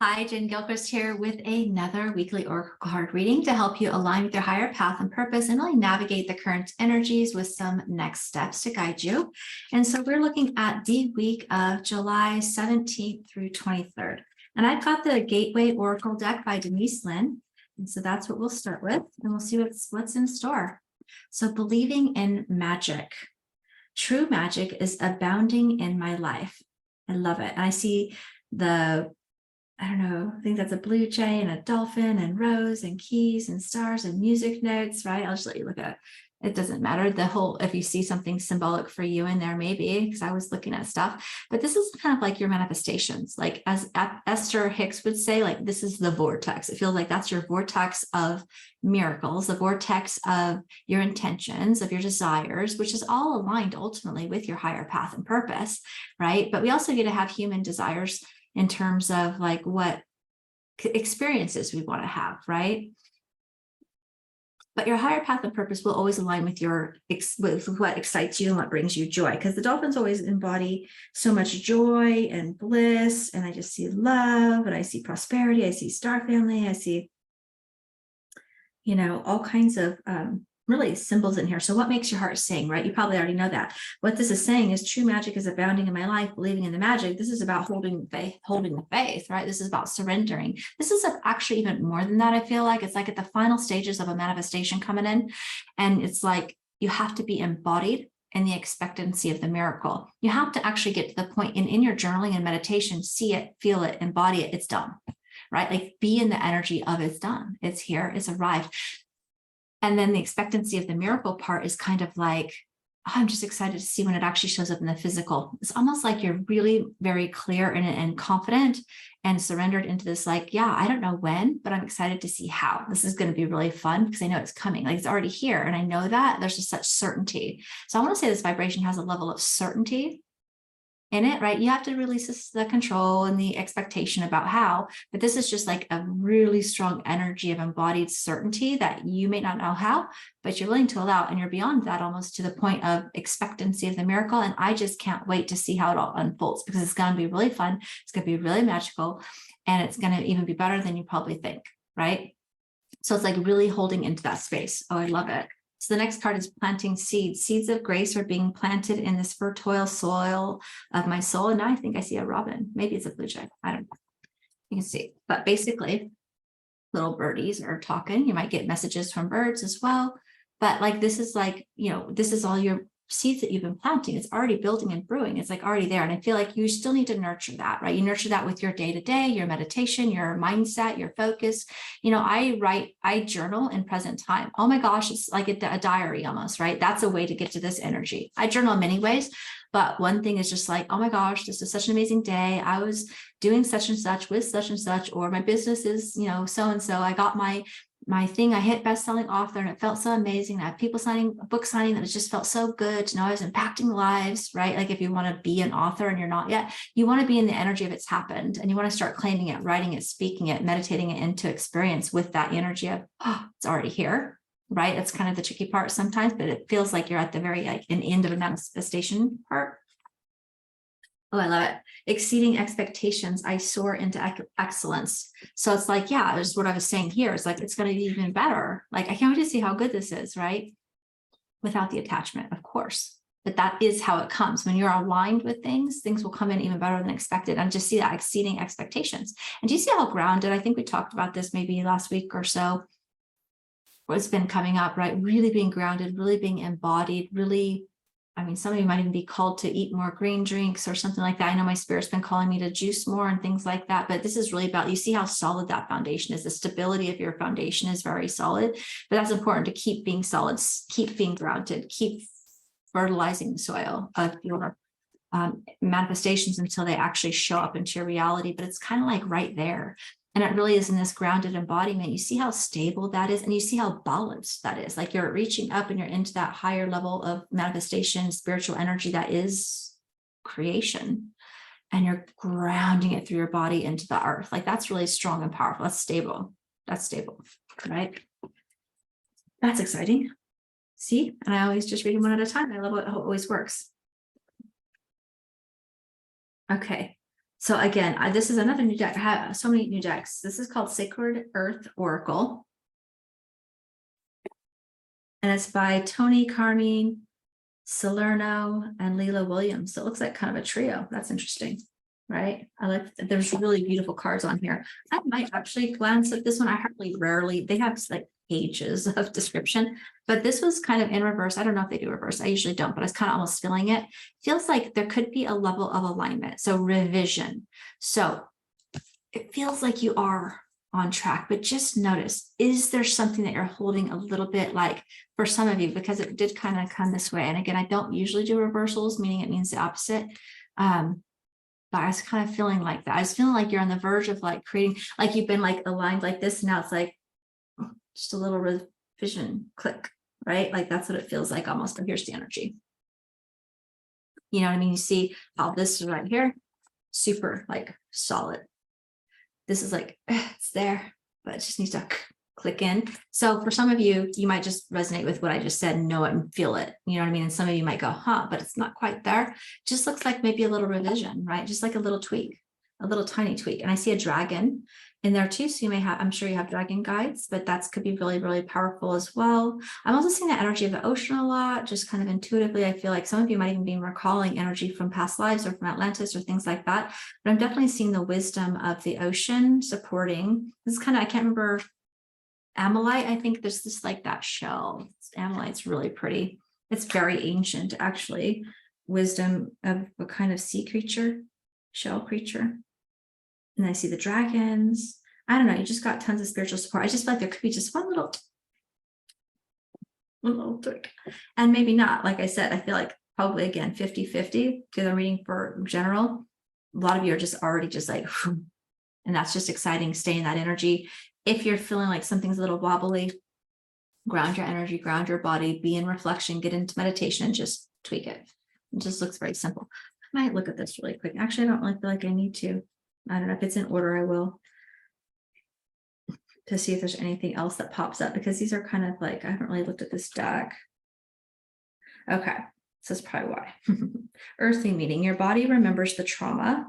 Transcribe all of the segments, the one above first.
Hi, Jen Gilchrist here with another weekly oracle card reading to help you align with your higher path and purpose and really navigate the current energies with some next steps to guide you. And so we're looking at the week of July 17th through 23rd. And I've got the Gateway Oracle deck by Denise Lynn. And so that's what we'll start with, and we'll see what's in store. So believing in magic. True magic is abounding in my life. I love it. And I see I don't know, I think that's a blue jay and a dolphin and rose and keys and stars and music notes, right? I'll just let you look at it. It doesn't matter. If you see something symbolic for you in there, maybe, because I was looking at stuff, but this is kind of like your manifestations. Like as Esther Hicks would say, like, this is the vortex. It feels like that's your vortex of miracles, the vortex of your intentions, of your desires, which is all aligned ultimately with your higher path and purpose, right? But we also get to have human desires in terms of like what experiences we want to have, right? But your higher path and purpose will always align with with what excites you and what brings you joy, because the dolphins always embody so much joy and bliss. And I just see love, and I see prosperity, I see star family, I see, all kinds of really symbols in here. So what makes your heart sing, right? You probably already know that. What this is saying is true magic is abounding in my life, believing in the magic. This is about holding the faith, right? This is about surrendering. This is actually even more than that. I feel like it's like at the final stages of a manifestation coming in. And it's like, you have to be embodied in the expectancy of the miracle. You have to actually get to the point in your journaling and meditation, see it, feel it, embody it. It's done, right? Like be in the energy of it's done. It's here, it's arrived. And then the expectancy of the miracle part is kind of like, oh, I'm just excited to see when it actually shows up in the physical. It's almost like you're really very clear and confident and surrendered into this, like, yeah, I don't know when, but I'm excited to see how. This is going to be really fun because I know it's coming. Like, it's already here. And I know that there's just such certainty. So I want to say this vibration has a level of certainty in it, right? You have to release the control and the expectation about how, but this is just like a really strong energy of embodied certainty that you may not know how, but you're willing to allow, and you're beyond that almost to the point of expectancy of the miracle. And I just can't wait to see how it all unfolds, because it's going to be really fun. It's going to be really magical, and it's going to even be better than you probably think, right? So it's like really holding into that space. Oh, I love it. So the next card is planting seeds. Seeds of grace are being planted in this fertile soil of my soul. And now I think I see a robin. Maybe it's a blue jay. I don't know. You can see. But basically, little birdies are talking. You might get messages from birds as well. But like, this is like, this is all your seeds that you've been planting. It's already building and brewing. It's like already there. And I feel like you still need to nurture that, right? You nurture that with your day-to-day, your meditation, your mindset, your focus. I journal in present time. Oh my gosh, it's like a diary almost, right? That's a way to get to this energy. I journal in many ways, but one thing is just like, oh my gosh, this is such an amazing day. I was doing such and such with such and such, or my business is, so-and-so. I got my thing, I hit best-selling author, and it felt so amazing. I have people book signing that it just felt so good to know I was impacting lives, right? Like if you want to be an author and you're not yet, you want to be in the energy of it's happened, and you want to start claiming it, writing it, speaking it, meditating it into experience with that energy of, oh, it's already here, right? That's kind of the tricky part sometimes, but it feels like you're at the very an end of a manifestation part. Oh, I love it. Exceeding expectations, I soar into excellence. So it's like, yeah, it's what I was saying here. It's like, it's going to be even better. Like, I can't wait to see how good this is, right? Without the attachment, of course. But that is how it comes. When you're aligned with things will come in even better than expected. And just see that exceeding expectations. And do you see how grounded? I think we talked about this maybe last week or so. What's been coming up, right? Really being grounded, really being embodied, really, some of you might even be called to eat more green drinks or something like that. I know my spirit's been calling me to juice more and things like that, but this is really about, you see how solid that foundation is. The stability of your foundation is very solid, but that's important to keep being solid, keep being grounded, keep fertilizing the soil of your manifestations until they actually show up into your reality. But it's kind of like right there. And it really is in this grounded embodiment. You see how stable that is, and you see how balanced that is. Like you're reaching up and you're into that higher level of manifestation, spiritual energy that is creation. And you're grounding it through your body into the earth. Like that's really strong and powerful. That's stable. That's stable, right? That's exciting. See, and I always just read them one at a time. I love how it always works. Okay. So again, this is another new deck. I have so many new decks. This is called Sacred Earth Oracle. And it's by Tony Carmine, Salerno, and Leela Williams. So it looks like kind of a trio. That's interesting, right? I like, there's really beautiful cards on here. I might actually glance at this one. I rarely, they have like pages of description, but this was kind of in reverse. I don't know if they do reverse. I usually don't, but I was kind of almost feeling it. Feels like there could be a level of alignment. So revision. So it feels like you are on track, but just notice, is there something that you're holding a little bit, like for some of you, because it did kind of come this way. And again, I don't usually do reversals, meaning it means the opposite. But I was kind of feeling like that. I was feeling like you're on the verge of like creating, like you've been like aligned like this. And now it's like just a little revision click, right? Like that's what it feels like almost. But here's the energy. You know what I mean? You see how this is right here, super like solid. This is like, it's there, but it just needs to click in. So for some of you, you might just resonate with what I just said and know it and feel it. You know what I mean? And some of you might go, huh, but it's not quite there. Just looks like maybe a little revision, right? Just like a little tweak, a little tiny tweak. And I see a dragon in there too. So you may have, I'm sure you have dragon guides, but that could be really, really powerful as well. I'm also seeing the energy of the ocean a lot, just kind of intuitively. I feel like some of you might even be recalling energy from past lives or from Atlantis or things like that. But I'm definitely seeing the wisdom of the ocean supporting. This is kind of, I can't remember, Amylite. I think there's this like that shell. Amylite's really pretty. It's very ancient, actually. Wisdom of a kind of sea creature, shell creature. And I see the dragons. I don't know. You just got tons of spiritual support. I just feel like there could be just one little trick. And maybe not. Like I said, I feel like probably again 50-50 because I'm reading for general. A lot of you are just already just like, and that's just exciting. Stay in that energy. If you're feeling like something's a little wobbly, ground your energy, ground your body, be in reflection, get into meditation, and just tweak it. It just looks very simple. I might look at this really quick. Actually, I don't really feel like I need to. I don't know if it's in order, I will. To see if there's anything else that pops up, because these are kind of like, I haven't really looked at this deck. Okay, so that's probably why. Earthly meaning, your body remembers the trauma,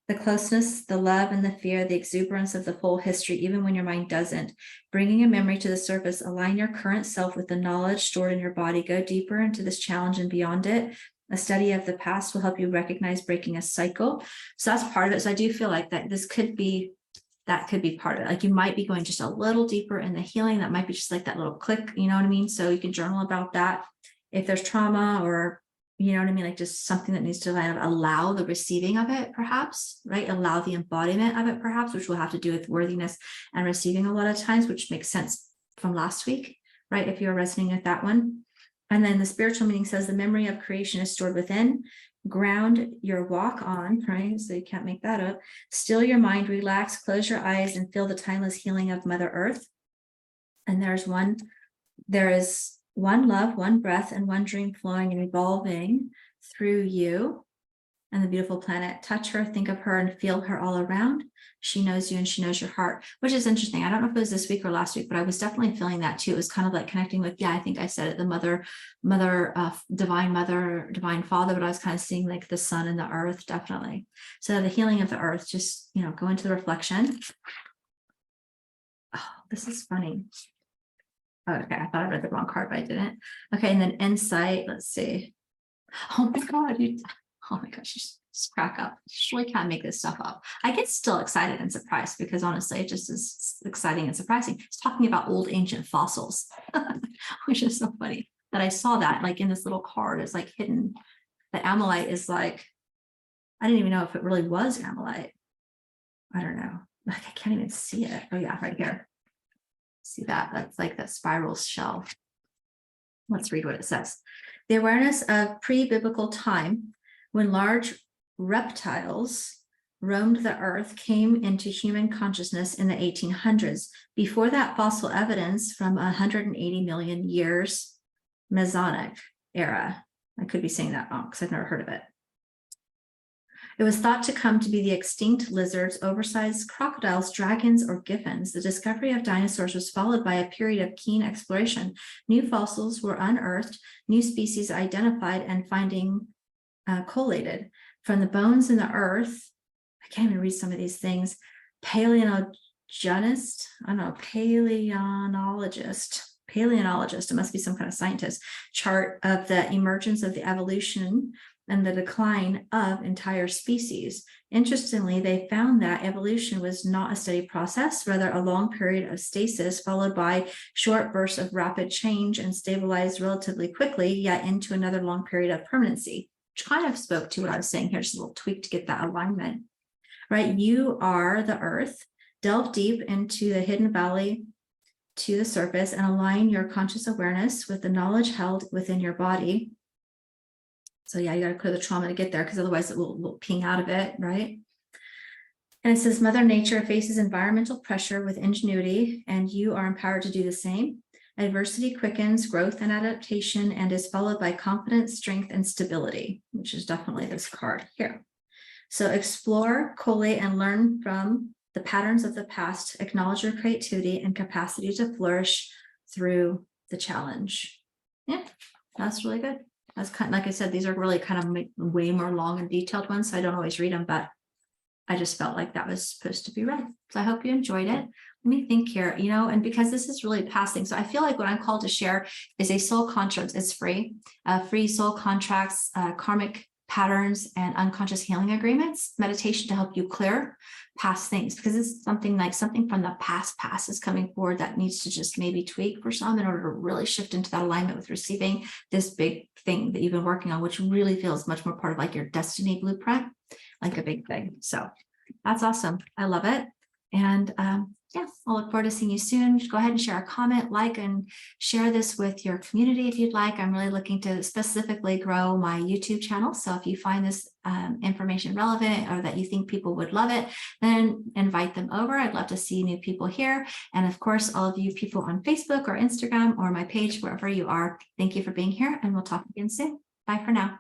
the closeness, the love, and the fear, the exuberance of the whole history, even when your mind doesn't. Bringing a memory to the surface, align your current self with the knowledge stored in your body. Go deeper into this challenge and beyond it. A study of the past will help you recognize breaking a cycle. So that's part of it. So I do feel like that this could be, that could be part of it. Like you might be going just a little deeper in the healing. That might be just like that little click, you know what I mean? So you can journal about that. If there's trauma or, you know what I mean? Like just something that needs to kind of allow the receiving of it, perhaps, right? Allow the embodiment of it, perhaps, which will have to do with worthiness and receiving a lot of times, which makes sense from last week, right? If you're resonating with that one. And then the spiritual meaning says the memory of creation is stored within. Ground your walk on, right? So you can't make that up. Still your mind, relax, close your eyes, and feel the timeless healing of Mother Earth. And there is one love, one breath, and one dream flowing and evolving through you and the beautiful planet. Touch her, think of her, and feel her all around. She knows you and she knows your heart, which is interesting. I don't know if it was this week or last week, but I was definitely feeling that too. It was kind of like connecting with, yeah, I think I said it, the divine mother, divine father, but I was kind of seeing like the sun and the earth, definitely. So the healing of the earth, just, you know, go into the reflection. Oh, this is funny. Okay, I thought I read the wrong card, but I didn't. Okay, and then insight, let's see. Oh my God, oh my gosh, you just crack up. You really can't make this stuff up. I get still excited and surprised because honestly, it just is exciting and surprising. It's talking about old ancient fossils, which is so funny that I saw that like in this little card. It's like hidden. The Amylite is like, I didn't even know if it really was Amylite. I don't know. Like I can't even see it. Oh yeah, right here. See that? That's like that spiral shell. Let's read what it says. The awareness of pre-biblical time, when large reptiles roamed the earth, came into human consciousness in the 1800s. Before that, fossil evidence from 180 million years Mesozoic era. I could be saying that wrong because I've never heard of it. It was thought to come to be the extinct lizards, oversized crocodiles, dragons, or gibbons. The discovery of dinosaurs was followed by a period of keen exploration. New fossils were unearthed, new species identified, and finding collated. From the bones in the earth, I can't even read some of these things. Paleontologist, I don't know, paleontologist, it must be some kind of scientist, chart of the emergence of the evolution and the decline of entire species. Interestingly, they found that evolution was not a steady process, rather a long period of stasis followed by short bursts of rapid change and stabilized relatively quickly, yet into another long period of permanency, which kind of spoke to what I was saying here, just a little tweak to get that alignment, right? You are the earth. Delve deep into the hidden valley to the surface and align your conscious awareness with the knowledge held within your body. So yeah, you got to clear the trauma to get there, because otherwise it will ping out of it, right? And it says Mother Nature faces environmental pressure with ingenuity, and you are empowered to do the same. Adversity quickens growth and adaptation and is followed by confidence, strength, and stability, which is definitely this card here. So explore, collate, and learn from the patterns of the past, acknowledge your creativity and capacity to flourish through the challenge. Yeah, that's really good. That's kind of, like I said, these are really kind of way more long and detailed ones, so I don't always read them, but I just felt like that was supposed to be read. So I hope you enjoyed it. Let me think here, you know, and because this is really passing, so I feel like what I'm called to share is a soul contract. It's free, free soul contracts, karmic patterns, and unconscious healing agreements, meditation to help you clear past things, because it's something like something from the past is coming forward that needs to just maybe tweak for some in order to really shift into that alignment with receiving this big thing that you've been working on, which really feels much more part of like your destiny blueprint, like a big thing. So that's awesome. I love it. And yeah, I'll look forward to seeing you soon. Just go ahead and share a comment, like, and share this with your community if you'd like. I'm really looking to specifically grow my YouTube channel. So if you find this information relevant or that you think people would love it, then invite them over. I'd love to see new people here. And of course, all of you people on Facebook or Instagram or my page, wherever you are, thank you for being here, and we'll talk again soon. Bye for now.